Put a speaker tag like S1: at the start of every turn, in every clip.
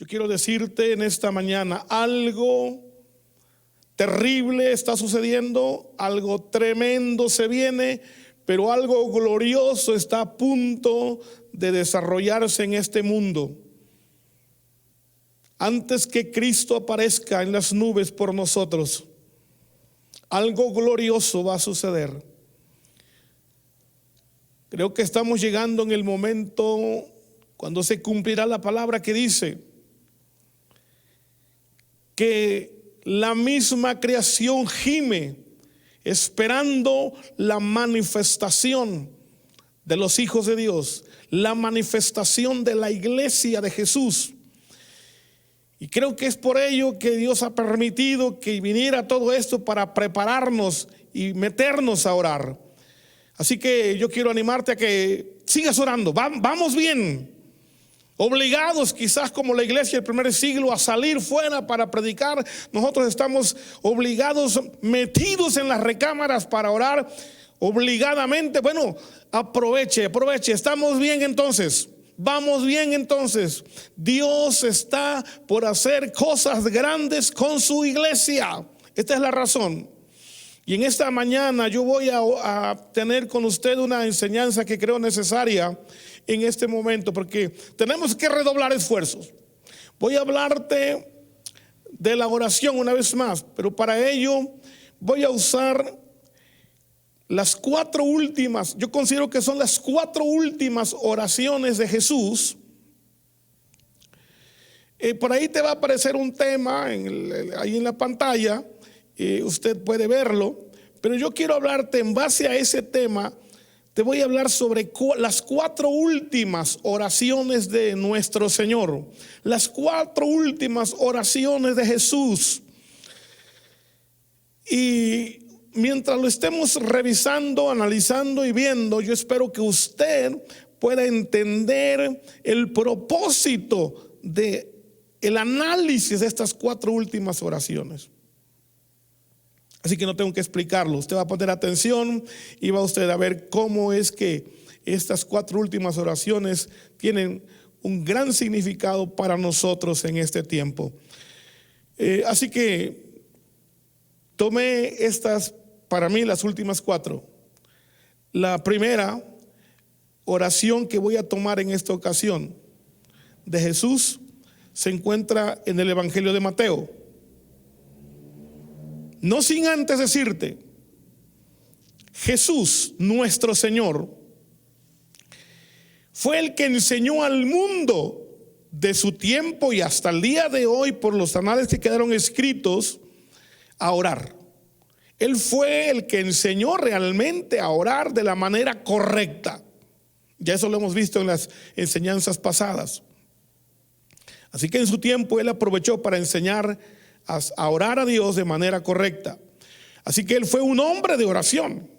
S1: Yo quiero decirte en esta mañana, algo terrible está sucediendo, algo tremendo se viene, pero algo glorioso está a punto de desarrollarse en este mundo. Antes que Cristo aparezca en las nubes por nosotros, algo glorioso va a suceder. Creo que estamos llegando en el momento cuando se cumplirá la palabra que dice que la misma creación gime esperando la manifestación de los hijos de Dios, la manifestación de la iglesia de Jesús. Y creo que es por ello que Dios ha permitido que viniera todo esto para prepararnos y meternos a orar. Así que yo quiero animarte a que sigas orando. Vamos bien. Obligados quizás como la iglesia del primer siglo a salir fuera para predicar, nosotros estamos obligados, metidos en las recámaras para orar obligadamente. Bueno, aproveche, estamos bien entonces, vamos bien entonces. Dios está por hacer cosas grandes con su iglesia. Esta es la razón. Y en esta mañana yo voy a tener con usted una enseñanza que creo necesaria en este momento, porque tenemos que redoblar esfuerzos. Voy a hablarte de la oración una vez más, pero para ello voy a usar las 4 últimas, yo considero que son las 4 últimas oraciones de Jesús. Por ahí te va a aparecer un tema ahí en la pantalla, usted puede verlo, pero yo quiero hablarte en base a ese tema. Te voy a hablar sobre las 4 últimas oraciones de nuestro Señor, las 4 últimas oraciones de Jesús. Y mientras lo estemos revisando, analizando y viendo, yo espero que usted pueda entender el propósito de el análisis de estas 4 últimas oraciones. Así que no tengo que explicarlo. Usted va a poner atención y va usted a ver cómo es que estas 4 últimas oraciones tienen un gran significado para nosotros en este tiempo. Así que tomé estas, para mí, las últimas 4. La primera oración que voy a tomar en esta ocasión de Jesús se encuentra en el Evangelio de Mateo. No sin antes decirte, Jesús, nuestro Señor, fue el que enseñó al mundo de su tiempo y hasta el día de hoy, por los anales que quedaron escritos, a orar. Él fue el que enseñó realmente a orar de la manera correcta. Ya eso lo hemos visto en las enseñanzas pasadas. Así que en su tiempo Él aprovechó para enseñar a orar a Dios de manera correcta. Así que Él fue un hombre de oración.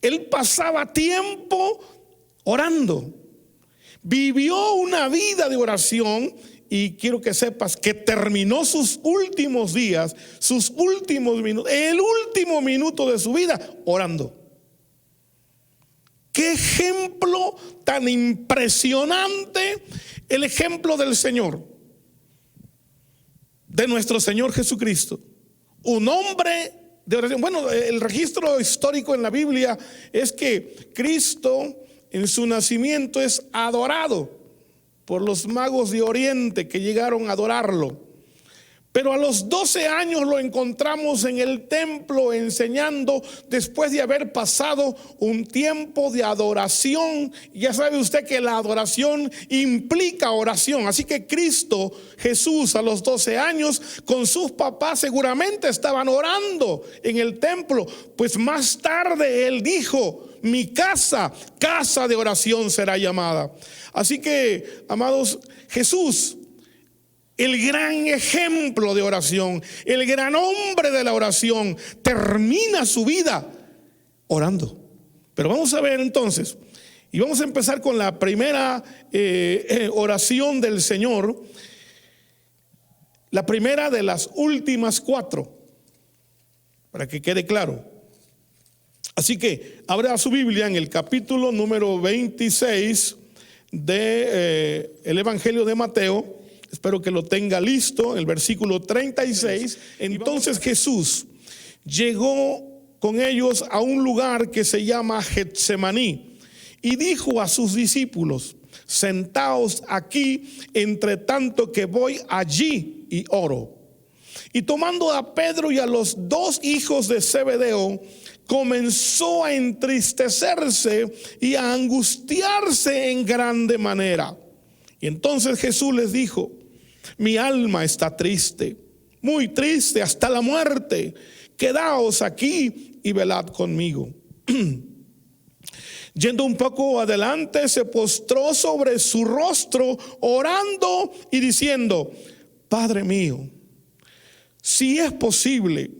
S1: Él pasaba tiempo orando. Vivió una vida de oración y quiero que sepas que terminó sus últimos días, sus últimos minutos, el último minuto de su vida orando. Qué ejemplo tan impresionante el ejemplo del Señor, de nuestro Señor Jesucristo, un hombre de oración. Bueno, el registro histórico en la Biblia es que Cristo en su nacimiento es adorado por los magos de Oriente que llegaron a adorarlo. Pero a los 12 años lo encontramos en el templo enseñando, después de haber pasado un tiempo de adoración. Ya sabe usted que la adoración implica oración. Así que Cristo Jesús a los 12 años con sus papás seguramente estaban orando en el templo. Pues más tarde Él dijo: mi casa, casa de oración será llamada. Así que, amados, Jesús, el gran ejemplo de oración, el gran hombre de la oración, termina su vida orando. Pero vamos a ver entonces, y vamos a empezar con la primera oración del Señor, la primera de las últimas 4, para que quede claro. Así que abra su Biblia en el capítulo número 26 del Evangelio de Mateo. Espero que lo tenga listo. En el versículo 36. Entonces Jesús llegó con ellos a un lugar que se llama Getsemaní y dijo a sus discípulos: sentaos aquí, entre tanto que voy allí y oro. Y tomando a Pedro y a los dos hijos de Zebedeo, comenzó a entristecerse y a angustiarse en grande manera. Y entonces Jesús les dijo: mi alma está triste, muy triste hasta la muerte. Quedaos aquí y velad conmigo. Yendo un poco adelante, se postró sobre su rostro, orando y diciendo: Padre mío, si es posible,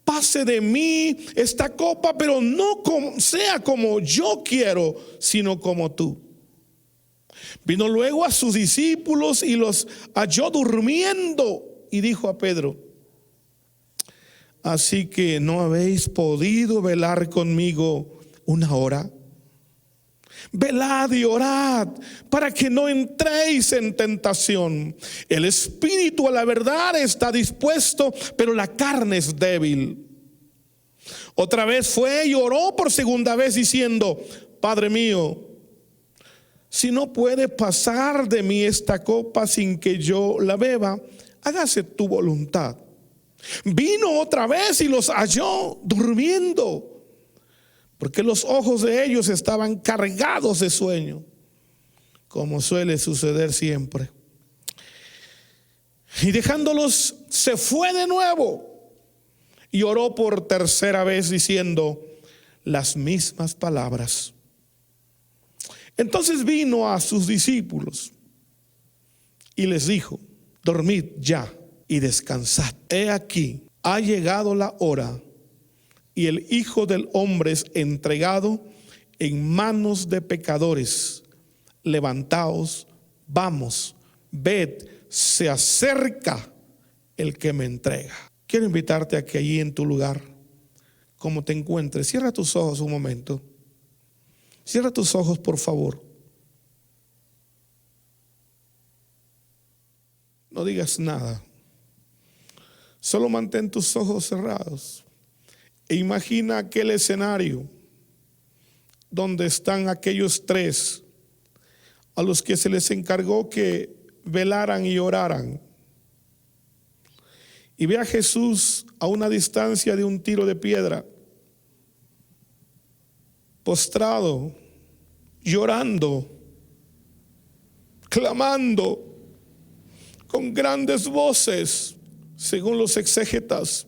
S1: pase de mí esta copa, pero no sea como yo quiero, sino como tú. Vino luego a sus discípulos y los halló durmiendo y dijo a Pedro: así que no habéis podido velar conmigo una hora. Velad y orad para que no entréis en tentación. El espíritu a la verdad está dispuesto, pero la carne es débil. Otra vez fue y oró por segunda vez diciendo: Padre mío, si no puede pasar de mí esta copa sin que yo la beba, hágase tu voluntad. Vino otra vez y los halló durmiendo, porque los ojos de ellos estaban cargados de sueño, como suele suceder siempre. Y dejándolos, se fue de nuevo y oró por tercera vez diciendo las mismas palabras. Entonces vino a sus discípulos y les dijo: dormid ya y descansad. He aquí, ha llegado la hora y el Hijo del Hombre es entregado en manos de pecadores. Levantaos, vamos, ved, se acerca el que me entrega. Quiero invitarte a que allí en tu lugar, como te encuentres, cierra tus ojos un momento. Cierra tus ojos, por favor. No digas nada. Solo mantén tus ojos cerrados. E imagina aquel escenario donde están aquellos tres a los que se les encargó que velaran y oraran. Y ve a Jesús a una distancia de un tiro de piedra, postrado, llorando, clamando con grandes voces. Según los exégetas,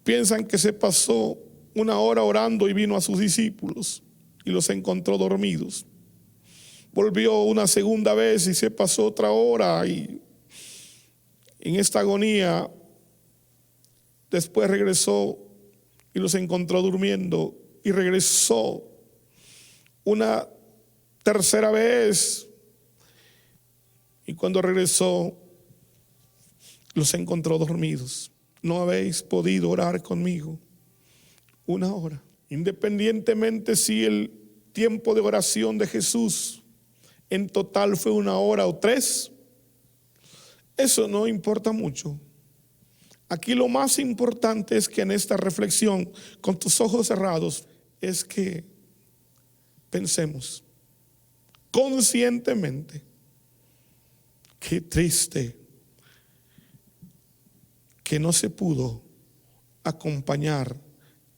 S1: piensan que se pasó una hora orando y vino a sus discípulos y los encontró dormidos. Volvió una segunda vez y se pasó otra hora, y en esta agonía después regresó y los encontró durmiendo, y regresó una tercera vez, y cuando regresó los encontró dormidos. No habéis podido orar conmigo una hora. Independientemente si el tiempo de oración de Jesús en total fue una hora o 3, eso no importa mucho. Aquí lo más importante es que en esta reflexión, con tus ojos cerrados, es que pensemos conscientemente: qué triste que no se pudo acompañar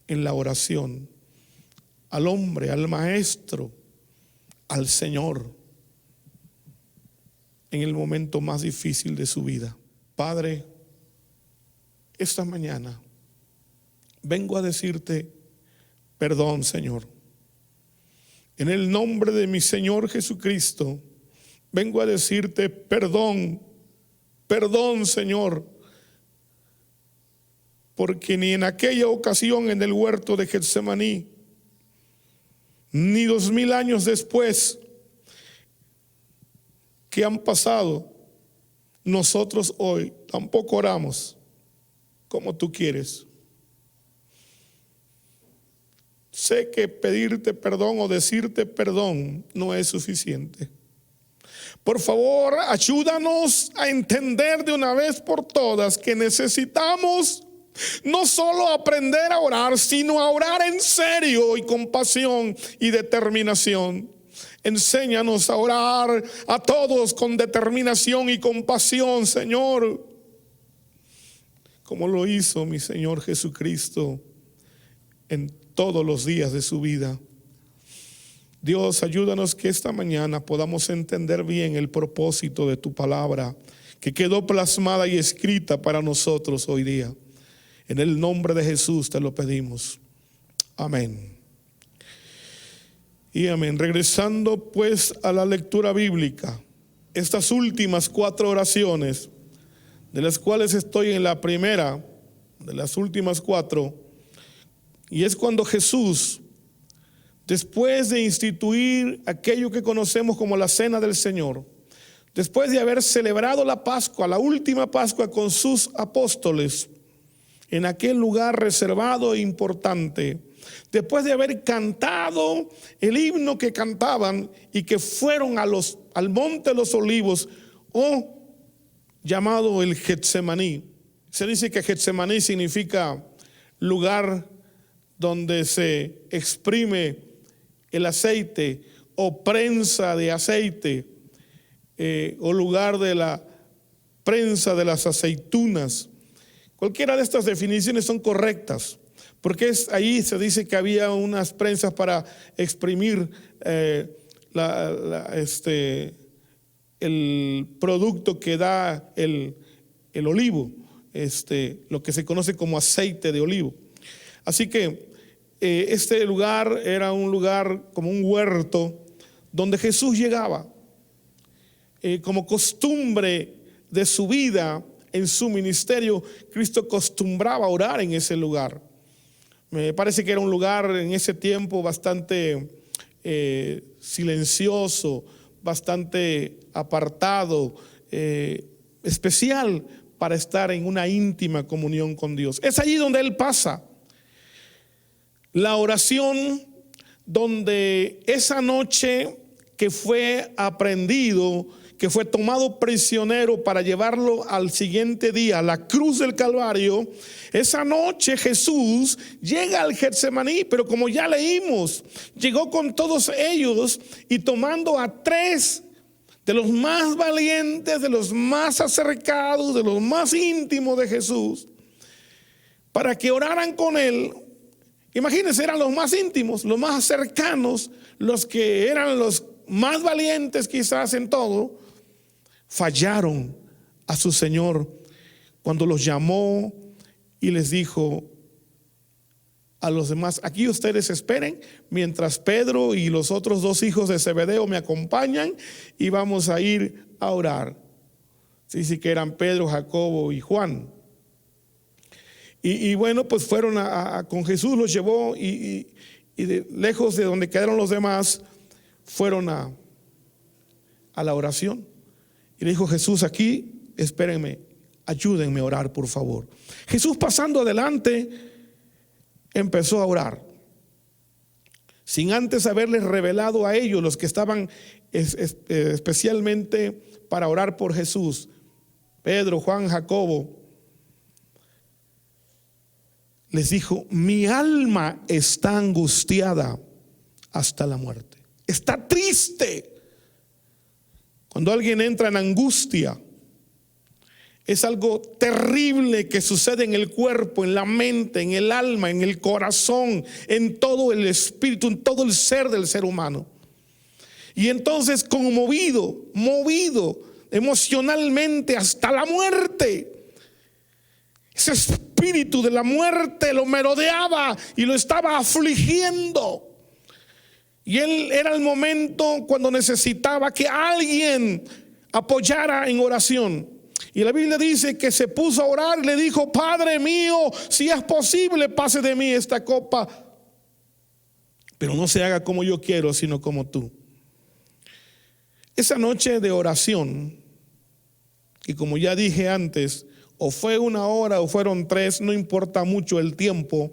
S1: en la oración al hombre, al maestro, al Señor, en el momento más difícil de su vida. Padre, esta mañana vengo a decirte perdón, Señor. En el nombre de mi Señor Jesucristo, vengo a decirte perdón, perdón, Señor, porque ni en aquella ocasión en el huerto de Getsemaní, ni 2000 años después que han pasado, nosotros hoy tampoco oramos como tú quieres. Sé que pedirte perdón o decirte perdón no es suficiente. Por favor, ayúdanos a entender de una vez por todas que necesitamos no solo aprender a orar, sino a orar en serio y con pasión y determinación. Enséñanos a orar a todos con determinación y con pasión, Señor, como lo hizo mi Señor Jesucristo en todos los días de su vida. Dios, ayúdanos que esta mañana podamos entender bien el propósito de tu palabra, que quedó plasmada y escrita para nosotros hoy día. En el nombre de Jesús te lo pedimos. Amén. Y amén. Regresando pues a la lectura bíblica, estas últimas 4 oraciones, de las cuales estoy en la primera de las últimas 4, y es cuando Jesús, después de instituir aquello que conocemos como la Cena del Señor, después de haber celebrado la Pascua, la última Pascua con sus apóstoles, en aquel lugar reservado e importante, después de haber cantado el himno que cantaban y que fueron al monte de los olivos, o llamado el Getsemaní. Se dice que Getsemaní significa lugar donde se exprime el aceite o prensa de aceite, o lugar de la prensa de las aceitunas. Cualquiera de estas definiciones son correctas, porque ahí se dice que había unas prensas para exprimir el producto que da el olivo, lo que se conoce como aceite de olivo. Así que este lugar era un lugar como un huerto donde Jesús llegaba. Como costumbre de su vida en su ministerio, Cristo acostumbraba a orar en ese lugar. Me parece que era un lugar en ese tiempo bastante silencioso, bastante apartado, especial para estar en una íntima comunión con Dios. Es allí donde Él pasa. La oración donde esa noche que fue aprehendido, que fue tomado prisionero para llevarlo al siguiente día a la cruz del Calvario, esa noche Jesús llega al Getsemaní, pero como ya leímos, llegó con todos ellos y tomando a 3 de los más valientes, de los más acercados, de los más íntimos de Jesús, para que oraran con Él. Imagínense, eran los más íntimos, los más cercanos, los que eran los más valientes quizás en todo. Fallaron a su Señor cuando los llamó y les dijo a los demás: aquí ustedes esperen mientras Pedro y los otros 2 hijos de Zebedeo me acompañan y vamos a ir a orar. Sí, que eran Pedro, Jacobo y Juan. Y bueno, pues fueron con Jesús, los llevó y lejos de donde quedaron los demás, fueron a la oración. Y le dijo Jesús: aquí espérenme, ayúdenme a orar, por favor. Jesús, pasando adelante, empezó a orar, sin antes haberles revelado a ellos, los que estaban especialmente para orar por Jesús, Pedro, Juan, Jacobo. Les dijo: mi alma está angustiada hasta la muerte. Está triste. Cuando alguien entra en angustia, es algo terrible que sucede en el cuerpo, en la mente, en el alma, en el corazón, en todo el espíritu, en todo el ser del ser humano. Y entonces, conmovido, movido emocionalmente hasta la muerte, ese espíritu de la muerte lo merodeaba y lo estaba afligiendo. Y él era el momento cuando necesitaba que alguien apoyara en oración. Y la Biblia dice que se puso a orar y le dijo: Padre mío, si es posible, pase de mí esta copa, pero no se haga como yo quiero, sino como tú. Esa noche de oración, y como ya dije antes, o fue 1 hora o fueron 3, no importa mucho el tiempo.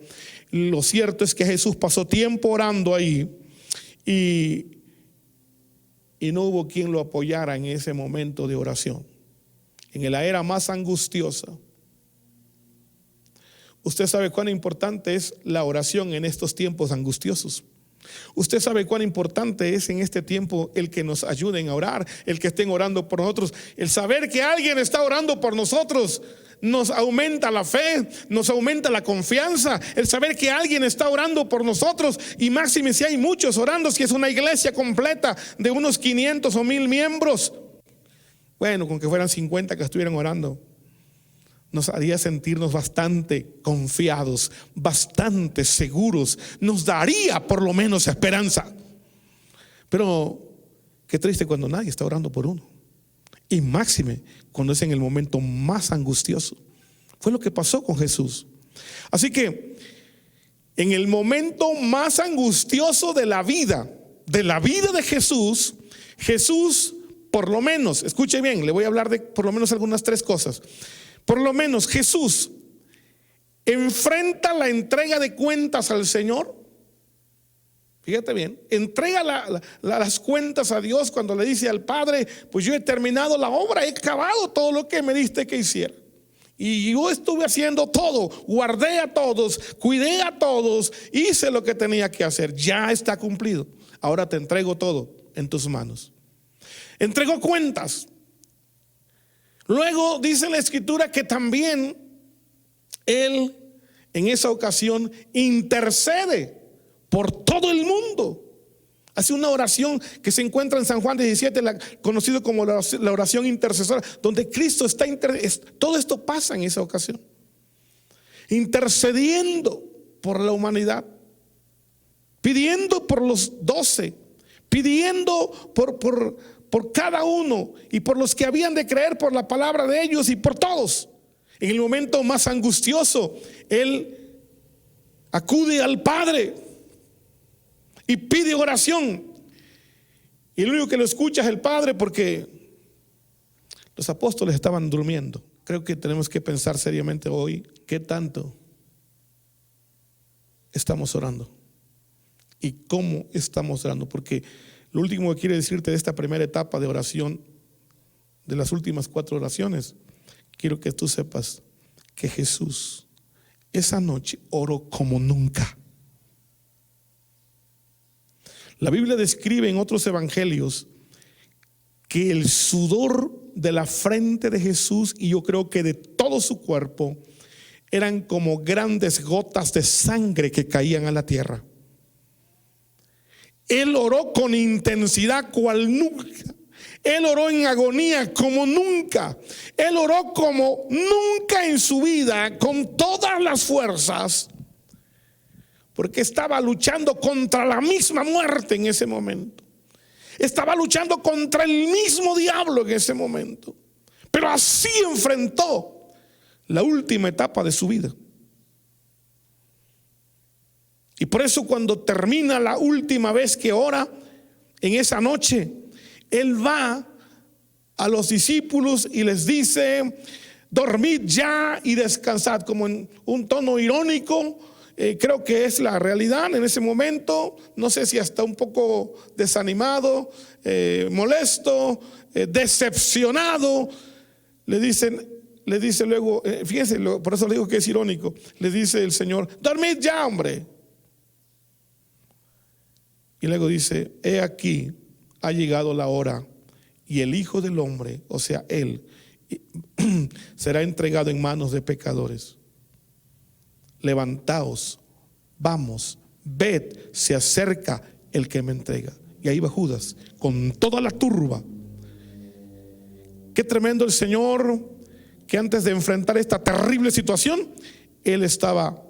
S1: Lo cierto es que Jesús pasó tiempo orando ahí. Y y no hubo quien lo apoyara en ese momento de oración, en la era más angustiosa. Usted sabe cuán importante es la oración en estos tiempos angustiosos. Usted sabe cuán importante es en este tiempo el que nos ayuden a orar, el que estén orando por nosotros. El saber que alguien está orando por nosotros nos aumenta la fe, nos aumenta la confianza. El saber que alguien está orando por nosotros, y máxime si hay muchos orando, si es una iglesia completa de unos 500 o 1000 miembros. Bueno, con que fueran 50 que estuvieran orando, nos haría sentirnos bastante confiados, bastante seguros, nos daría por lo menos esperanza. Pero qué triste cuando nadie está orando por uno, y máxime cuando es en el momento más angustioso. Fue lo que pasó con Jesús. Así que en el momento más angustioso de la vida de Jesús, Jesús por lo menos, escuche bien, le voy a hablar de por lo menos algunas 3 cosas. Por lo menos Jesús enfrenta la entrega de cuentas al Señor. Fíjate bien, entrega las cuentas a Dios cuando le dice al Padre: pues yo he terminado la obra, he acabado todo lo que me diste que hiciera. Y yo estuve haciendo todo, guardé a todos, cuidé a todos, hice lo que tenía que hacer. Ya está cumplido. Ahora te entrego todo en tus manos. Entregó cuentas. Luego dice la Escritura que también Él en esa ocasión intercede por todo el mundo. Hace una oración que se encuentra en San Juan 17, conocido como la oración intercesora, donde Cristo está todo esto pasa en esa ocasión, intercediendo por la humanidad, pidiendo por los 12, pidiendo por cada uno, y por los que habían de creer por la palabra de ellos, y por todos. En el momento más angustioso, Él acude al Padre y pide oración, y el único que lo escucha es el Padre, porque los apóstoles estaban durmiendo. Creo que tenemos que pensar seriamente hoy qué tanto estamos orando y cómo estamos orando, porque lo último que quiero decirte de esta primera etapa de oración, de las últimas 4 oraciones, quiero que tú sepas que Jesús esa noche oró como nunca. La Biblia describe en otros evangelios que el sudor de la frente de Jesús, y yo creo que de todo su cuerpo, eran como grandes gotas de sangre que caían a la tierra. Él oró con intensidad cual nunca. Él oró en agonía como nunca. Él oró como nunca en su vida, con todas las fuerzas, porque estaba luchando contra la misma muerte en ese momento. Estaba luchando contra el mismo diablo en ese momento. Pero así enfrentó la última etapa de su vida. Y por eso cuando termina la última vez que ora, en esa noche, Él va a los discípulos y les dice: dormid ya y descansad, como en un tono irónico. Creo que es la realidad en ese momento. No sé si hasta un poco desanimado, molesto, decepcionado. Le dice luego, fíjense, por eso le digo que es irónico. Le dice el Señor: dormid ya, hombre. Y luego dice: he aquí, ha llegado la hora, y el Hijo del Hombre, o sea, Él, será entregado en manos de pecadores. Levantaos, vamos, ved, se acerca el que me entrega. Y ahí va Judas con toda la turba. Qué tremendo el Señor, que antes de enfrentar esta terrible situación, Él estaba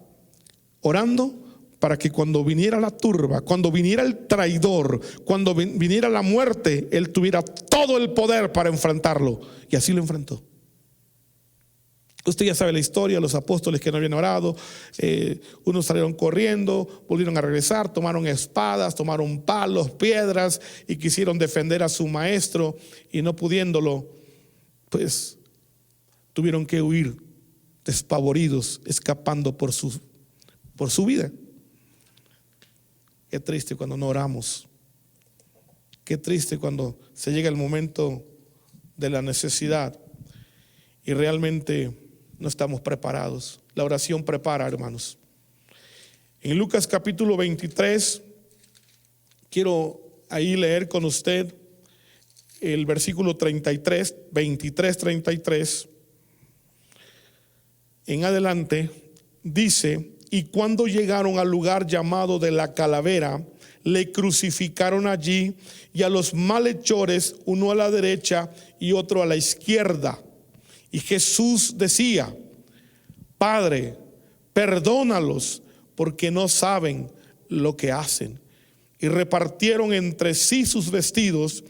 S1: orando para que cuando viniera la turba, cuando viniera el traidor, cuando viniera la muerte, Él tuviera todo el poder para enfrentarlo. Y así lo enfrentó. Usted ya sabe la historia, los apóstoles que no habían orado, unos salieron corriendo, volvieron a regresar, tomaron espadas, tomaron palos, piedras, y quisieron defender a su maestro, y no pudiéndolo, pues tuvieron que huir despavoridos, escapando por su vida. Qué triste cuando no oramos. Qué triste cuando se llega el momento de la necesidad y realmente no estamos preparados. La oración prepara, hermanos. En Lucas capítulo 23, quiero ahí leer con usted el versículo 33, 23, 33. En adelante dice: y cuando llegaron al lugar llamado de la Calavera, le crucificaron allí, y a los malhechores, uno a la derecha y otro a la izquierda. Y Jesús decía: Padre, perdónalos, porque no saben lo que hacen. Y repartieron entre sí sus vestidos,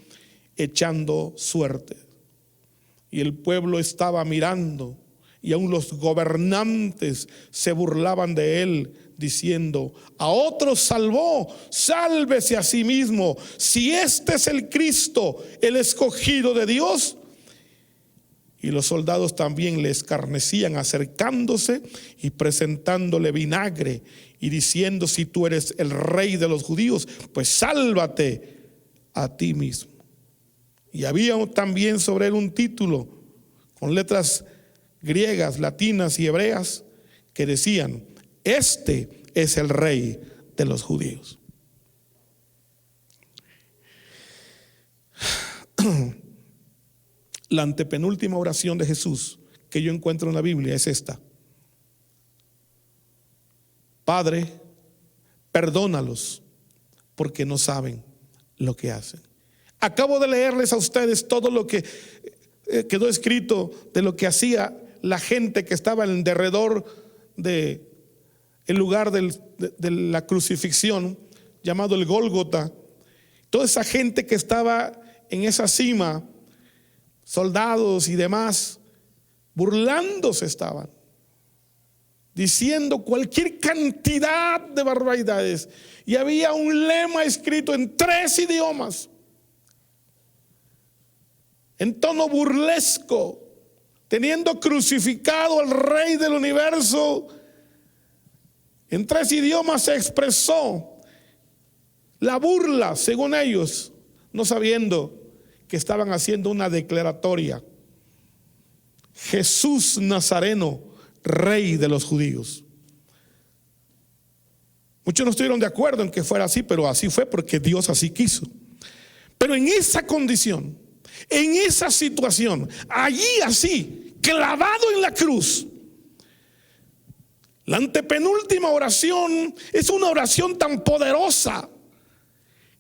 S1: echando suerte. Y el pueblo estaba mirando, y aún los gobernantes se burlaban de él, diciendo: a otros salvó, sálvese a sí mismo, si este es el Cristo, el escogido de Dios. Y los soldados también le escarnecían, acercándose y presentándole vinagre y diciendo: si tú eres el rey de los judíos, pues sálvate a ti mismo. Y había también sobre él un título con letras griegas, latinas y hebreas que decían: este es el rey de los judíos. La antepenúltima oración de Jesús que yo encuentro en la Biblia es esta: Padre, perdónalos, porque no saben lo que hacen. Acabo de leerles a ustedes todo lo que quedó escrito de lo que hacía la gente que estaba en derredor de el lugar de la crucifixión, llamado el Gólgota. Toda esa gente que estaba en esa cima, soldados y demás, burlándose estaban, diciendo cualquier cantidad de barbaridades. Y había un lema escrito en 3 idiomas, en tono burlesco, teniendo crucificado al Rey del universo. En 3 idiomas se expresó la burla, según ellos, no sabiendo que estaban haciendo una declaratoria: Jesús Nazareno, Rey de los judíos. Muchos no estuvieron de acuerdo en que fuera así, pero así fue porque Dios así quiso. Pero en esa condición, en esa situación, allí así, clavado en la cruz, la antepenúltima oración es una oración tan poderosa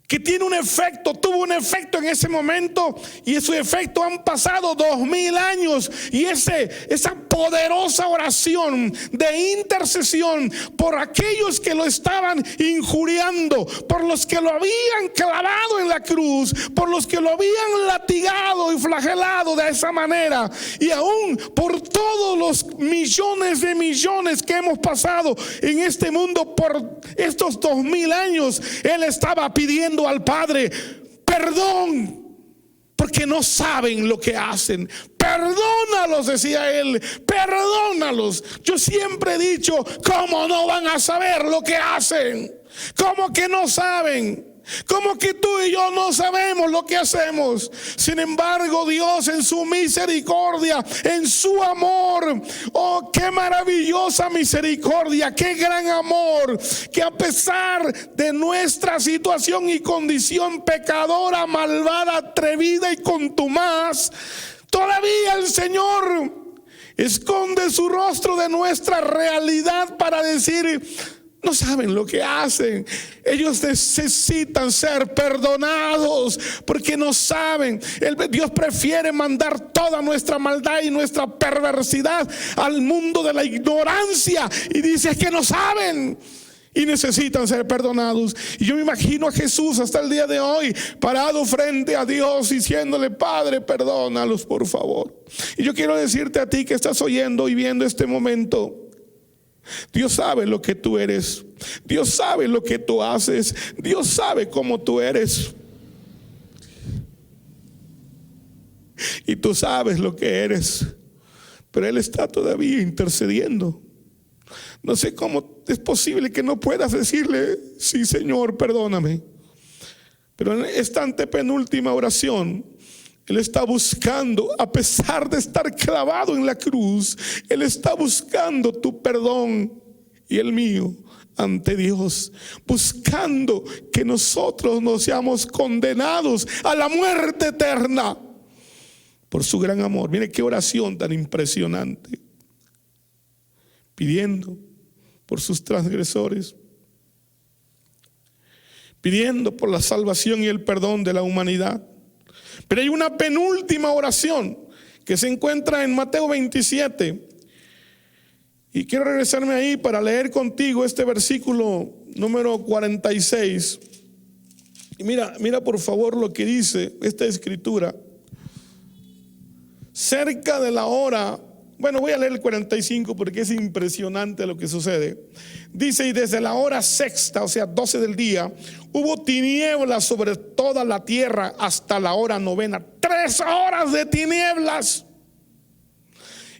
S1: que tiene un efecto, tuvo un efecto en ese momento, y ese efecto han pasado 2000 años, y esa poderosa oración de intercesión por aquellos que lo estaban injuriando, por los que lo habían clavado en la cruz, por los que lo habían latigado y flagelado de esa manera, y aún por todos los millones de millones que hemos pasado en este mundo por estos 2000 años, él estaba pidiendo al Padre perdón, porque no saben lo que hacen. Perdónalos, decía él, perdónalos. Yo siempre he dicho: ¿cómo no van a saber lo que hacen? ¿Cómo que no saben? ¿Cómo que tú y yo no sabemos lo que hacemos? Sin embargo, Dios en su misericordia, en su amor, oh, qué maravillosa misericordia, qué gran amor, que a pesar de nuestra situación y condición pecadora, malvada, atrevida y contumaz, todavía el Señor esconde su rostro de nuestra realidad para decir: no saben lo que hacen. Ellos necesitan ser perdonados porque no saben. Dios prefiere mandar toda nuestra maldad y nuestra perversidad al mundo de la ignorancia, y dice: es que no saben y necesitan ser perdonados. Y yo me imagino a Jesús hasta el día de hoy parado frente a Dios diciéndole: Padre, perdónalos, por favor. Y yo quiero decirte a ti que estás oyendo y viendo este momento: Dios sabe lo que tú eres, Dios sabe lo que tú haces, Dios sabe cómo tú eres, y tú sabes lo que eres, pero Él está todavía intercediendo. No sé cómo es posible que no puedas decirle: sí, Señor, perdóname. Pero en esta antepenúltima oración, Él está buscando, a pesar de estar clavado en la cruz, Él está buscando tu perdón y el mío ante Dios, buscando que nosotros no seamos condenados a la muerte eterna por su gran amor. Mire qué oración tan impresionante, pidiendo por sus transgresores, pidiendo por la salvación y el perdón de la humanidad. Pero hay una penúltima oración que se encuentra en Mateo 27. Y quiero regresarme ahí para leer contigo este versículo número 46. Y mira por favor lo que dice esta escritura. Cerca de la hora, bueno, voy a leer el 45 porque es impresionante lo que sucede. Dice: y desde la hora sexta, o sea 12 del día, hubo tinieblas sobre toda la tierra hasta la hora novena. 3 horas de tinieblas.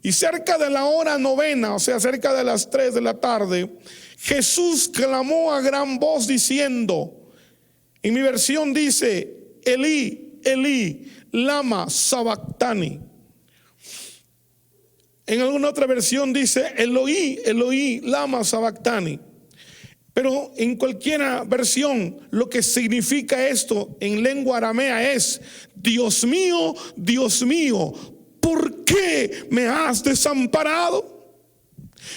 S1: Y cerca de la hora novena, o sea cerca de las 3 de la tarde, Jesús clamó a gran voz diciendo, en mi versión dice: Elí, Elí, lama sabactani. En alguna otra versión dice: Eloí, Eloí, lama sabactani. Pero en cualquier versión, lo que significa esto en lengua aramea es: Dios mío, ¿por qué me has desamparado?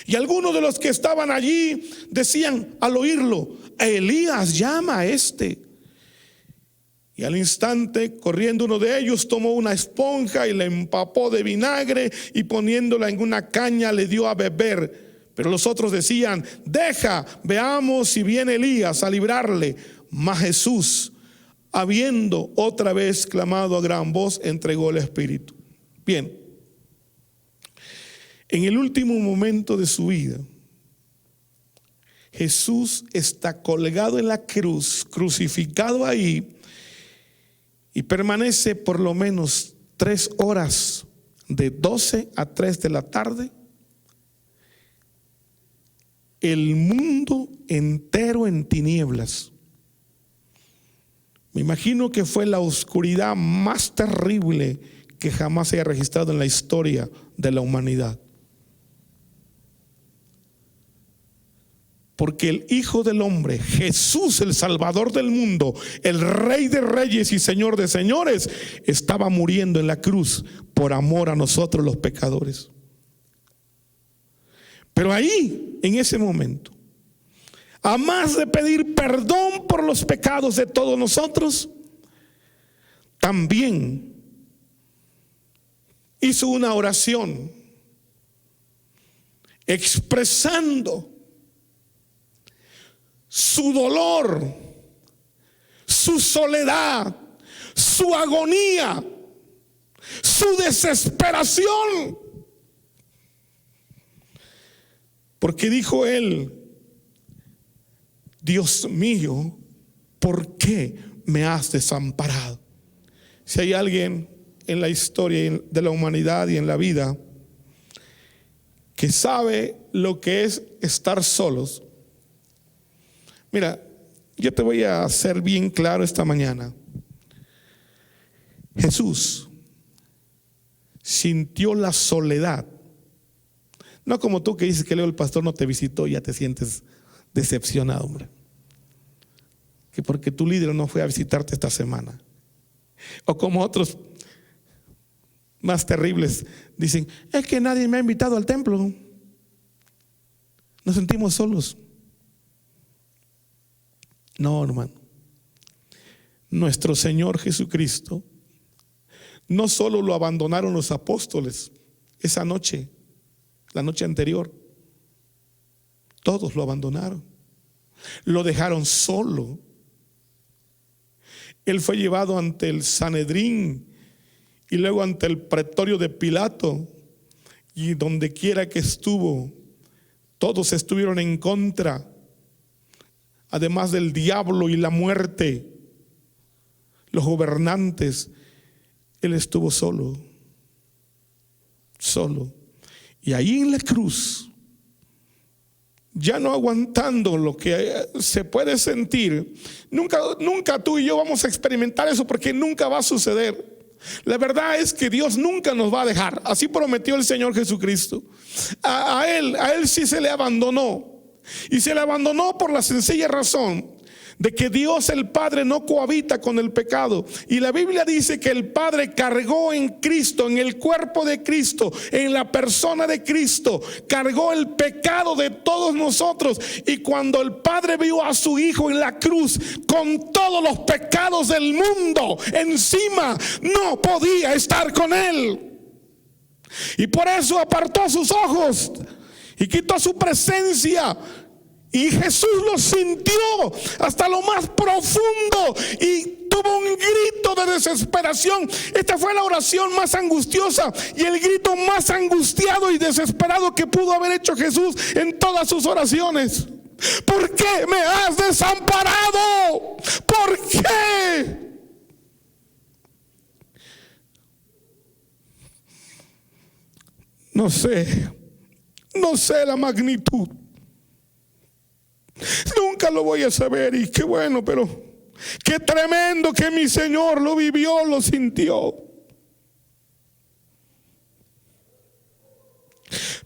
S1: Y algunos de los que estaban allí decían al oírlo: a Elías llama a este. Y al instante, corriendo uno de ellos, tomó una esponja y la empapó de vinagre y poniéndola en una caña le dio a beber. Pero los otros decían: deja, veamos si viene Elías a librarle. Mas Jesús, habiendo otra vez clamado a gran voz, entregó el espíritu. Bien, en el último momento de su vida, Jesús está colgado en la cruz, crucificado ahí, y permanece por lo menos 3 horas, de 12 a 3 de la tarde, el mundo entero en tinieblas. Me imagino que fue la oscuridad más terrible que jamás se haya registrado en la historia de la humanidad. Porque el Hijo del Hombre, Jesús, el Salvador del mundo, el Rey de Reyes y Señor de Señores, estaba muriendo en la cruz por amor a nosotros los pecadores. Pero ahí, en ese momento, a más de pedir perdón por los pecados de todos nosotros, también hizo una oración expresando su dolor, su soledad, su agonía, su desesperación. Porque dijo él: Dios mío, ¿por qué me has desamparado? Si hay alguien en la historia de la humanidad y en la vida que sabe lo que es estar solos, mira, yo te voy a hacer bien claro esta mañana. Jesús sintió la soledad. No como tú que dices que luego el pastor no te visitó y ya te sientes decepcionado, hombre. Que porque tu líder no fue a visitarte esta semana. O como otros más terribles dicen: es que nadie me ha invitado al templo. Nos sentimos solos. No, hermano. Nuestro Señor Jesucristo, no solo lo abandonaron los apóstoles esa noche, la noche anterior, todos lo abandonaron, lo dejaron solo. Él fue llevado ante el Sanedrín y luego ante el pretorio de Pilato, y donde quiera que estuvo, todos estuvieron en contra. Además del diablo y la muerte, los gobernantes, él estuvo solo. Y ahí en la cruz ya no aguantando lo que se puede sentir, nunca tú y yo vamos a experimentar eso, porque nunca va a suceder. La verdad es que Dios nunca nos va a dejar. Así prometió el Señor Jesucristo. A él sí se le abandonó. Y se le abandonó por la sencilla razón de que Dios el Padre no cohabita con el pecado. Y la Biblia dice que el Padre cargó en Cristo, en el cuerpo de Cristo, en la persona de Cristo, cargó el pecado de todos nosotros. Y cuando el Padre vio a su Hijo en la cruz con todos los pecados del mundo encima, no podía estar con él. Y por eso apartó sus ojos y quitó su presencia. Y Jesús lo sintió hasta lo más profundo y tuvo un grito de desesperación. Esta fue la oración más angustiosa y el grito más angustiado y desesperado que pudo haber hecho Jesús en todas sus oraciones. ¿Por qué me has desamparado? ¿Por qué? No sé la magnitud. Nunca lo voy a saber, y qué bueno, pero qué tremendo que mi Señor lo vivió, lo sintió.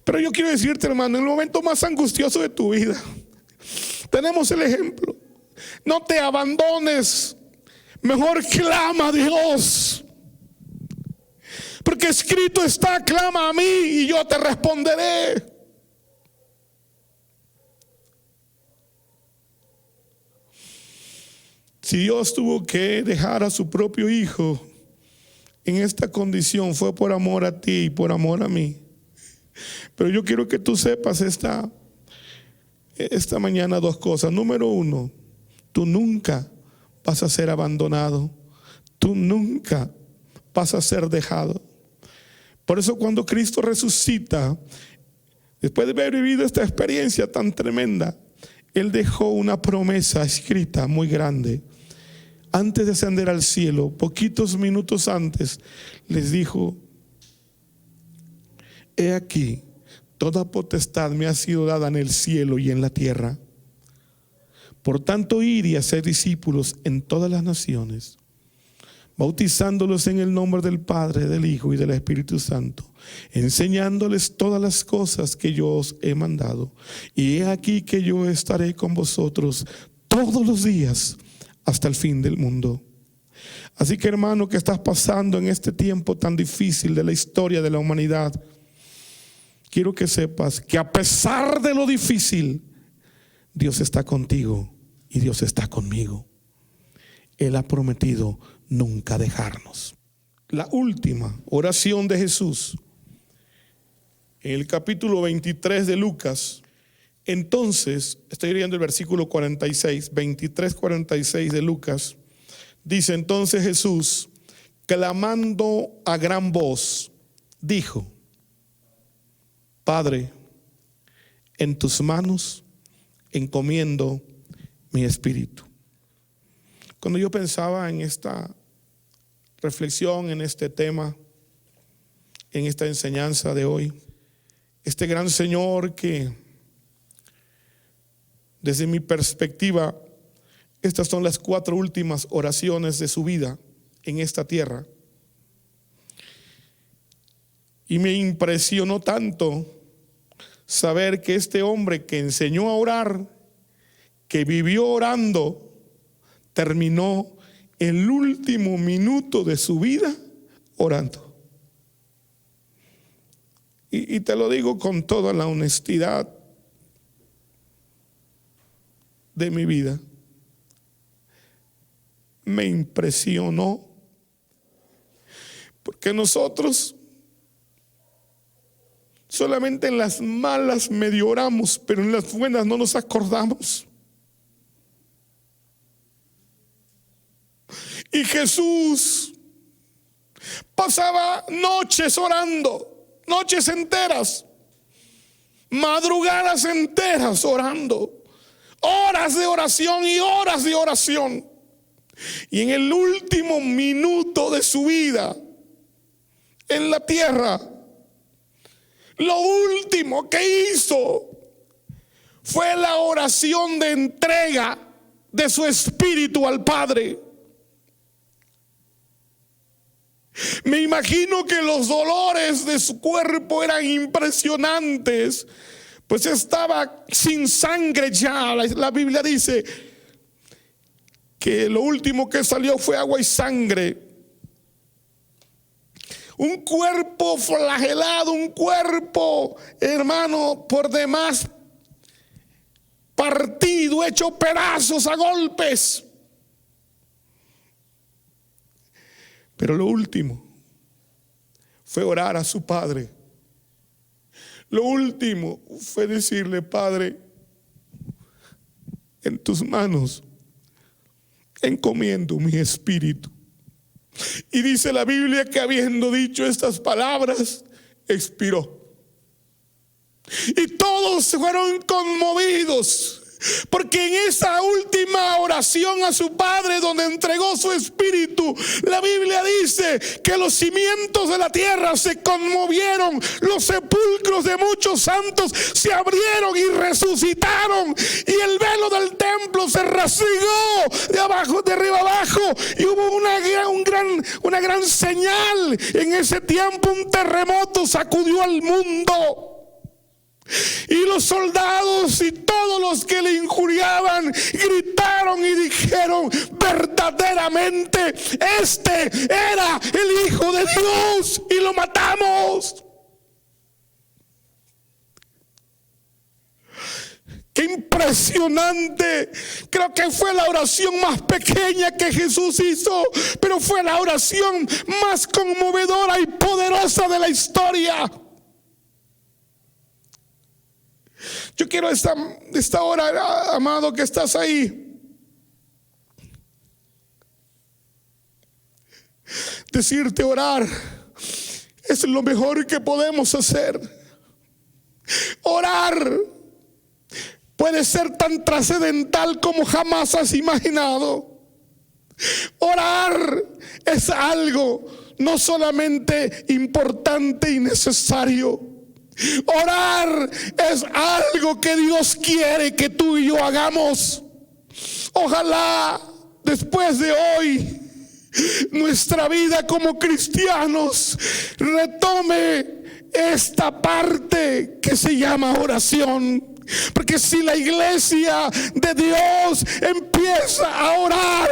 S1: Pero yo quiero decirte, hermano, en el momento más angustioso de tu vida, tenemos el ejemplo. No te abandones, mejor clama a Dios, porque escrito está: clama a mí y yo te responderé. Si Dios tuvo que dejar a su propio Hijo en esta condición, fue por amor a ti y por amor a mí. Pero yo quiero que tú sepas esta mañana dos cosas. Número uno, tú nunca vas a ser abandonado. Tú nunca vas a ser dejado. Por eso cuando Cristo resucita, después de haber vivido esta experiencia tan tremenda, Él dejó una promesa escrita muy grande. Antes de ascender al cielo, poquitos minutos antes, les dijo: he aquí, toda potestad me ha sido dada en el cielo y en la tierra. Por tanto, ir y hacer discípulos en todas las naciones, bautizándolos en el nombre del Padre, del Hijo y del Espíritu Santo, enseñándoles todas las cosas que yo os he mandado. Y he aquí que yo estaré con vosotros todos los días hasta el fin del mundo. Así que, hermano, que estás pasando en este tiempo tan difícil de la historia de la humanidad, quiero que sepas que a pesar de lo difícil, Dios está contigo y Dios está conmigo. Él ha prometido nunca dejarnos. La última oración de Jesús, en el capítulo 23 de Lucas. Entonces, estoy leyendo el versículo 46, 23:46 de Lucas. Dice: entonces Jesús, clamando a gran voz, dijo: Padre, en tus manos encomiendo mi espíritu. Cuando yo pensaba en esta reflexión, en este tema, en esta enseñanza de hoy, este gran Señor que, desde mi perspectiva, estas son las 4 últimas oraciones de su vida en esta tierra. Y me impresionó tanto saber que este hombre que enseñó a orar, que vivió orando, terminó el último minuto de su vida orando. Y te lo digo con toda la honestidad de mi vida. Me impresionó, porque nosotros solamente en las malas medio oramos, pero en las buenas no nos acordamos. Y Jesús pasaba noches orando, noches enteras, madrugadas enteras orando, horas de oración y horas de oración. Y en el último minuto de su vida en la tierra, lo último que hizo fue la oración de entrega de su espíritu al Padre. Me imagino que los dolores de su cuerpo eran impresionantes, pues estaba sin sangre ya. La Biblia dice que lo último que salió fue agua y sangre. Un cuerpo flagelado, un cuerpo, hermano, por demás partido, hecho pedazos a golpes. Pero lo último fue orar a su Padre. Lo último fue decirle: Padre, en tus manos encomiendo mi espíritu. Y dice la Biblia que habiendo dicho estas palabras, expiró. Y todos fueron conmovidos, porque en esa última oración a su Padre, donde entregó su espíritu, la Biblia dice que los cimientos de la tierra se conmovieron, los sepulcros de muchos santos se abrieron y resucitaron, y el velo del templo se rasgó de arriba abajo, y hubo una gran señal. En ese tiempo un terremoto sacudió al mundo. Y los soldados y todos los que le injuriaban gritaron y dijeron: verdaderamente este era el Hijo de Dios, y lo matamos. ¡Qué impresionante! Creo que fue la oración más pequeña que Jesús hizo, pero fue la oración más conmovedora y poderosa de la historia. Yo quiero esta hora, amado, que estás ahí, decirte: orar es lo mejor que podemos hacer. Orar puede ser tan trascendental como jamás has imaginado. Orar es algo no solamente importante y necesario. Orar es algo que Dios quiere que tú y yo hagamos. Ojalá después de hoy nuestra vida como cristianos retome esta parte que se llama oración. Porque si la iglesia de Dios empieza a orar,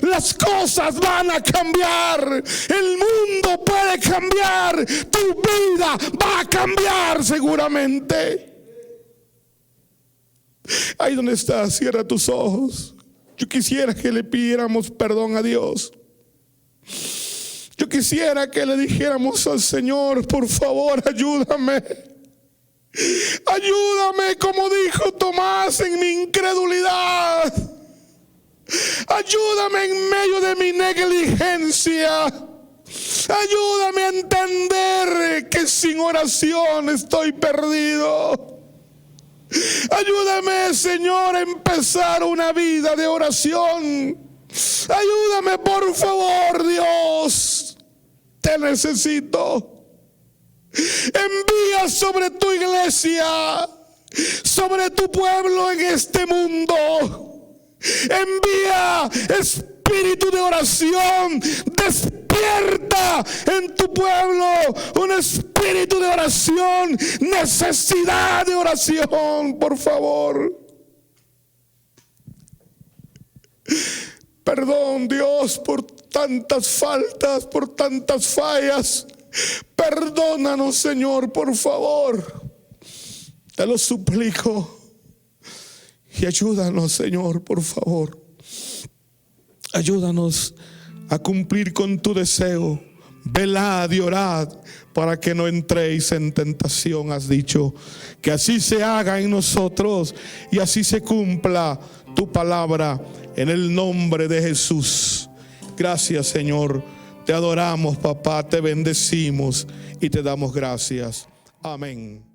S1: las cosas van a cambiar. El mundo puede cambiar. Tu vida va a cambiar seguramente. Ahí donde estás, cierra tus ojos. Yo quisiera que le pidiéramos perdón a Dios. Yo quisiera que le dijéramos al Señor: por favor, ayúdame. Ayúdame, como dijo Tomás, en mi incredulidad. Ayúdame en medio de mi negligencia. Ayúdame a entender que sin oración estoy perdido. Ayúdame, Señor, a empezar una vida de oración. Ayúdame, por favor, Dios. Te necesito. Envía sobre tu iglesia, sobre tu pueblo en este mundo. Envía espíritu de oración. Despierta en tu pueblo un espíritu de oración, necesidad de oración, por favor. Perdón, Dios, por tantas faltas, por tantas fallas. Perdónanos, Señor, por favor. Te lo suplico. Y ayúdanos, Señor, por favor. Ayúdanos a cumplir con tu deseo. Velad y orad para que no entréis en tentación, has dicho. Que así se haga en nosotros y así se cumpla tu palabra, en el nombre de Jesús. Gracias, Señor. Te adoramos, papá, te bendecimos y te damos gracias. Amén.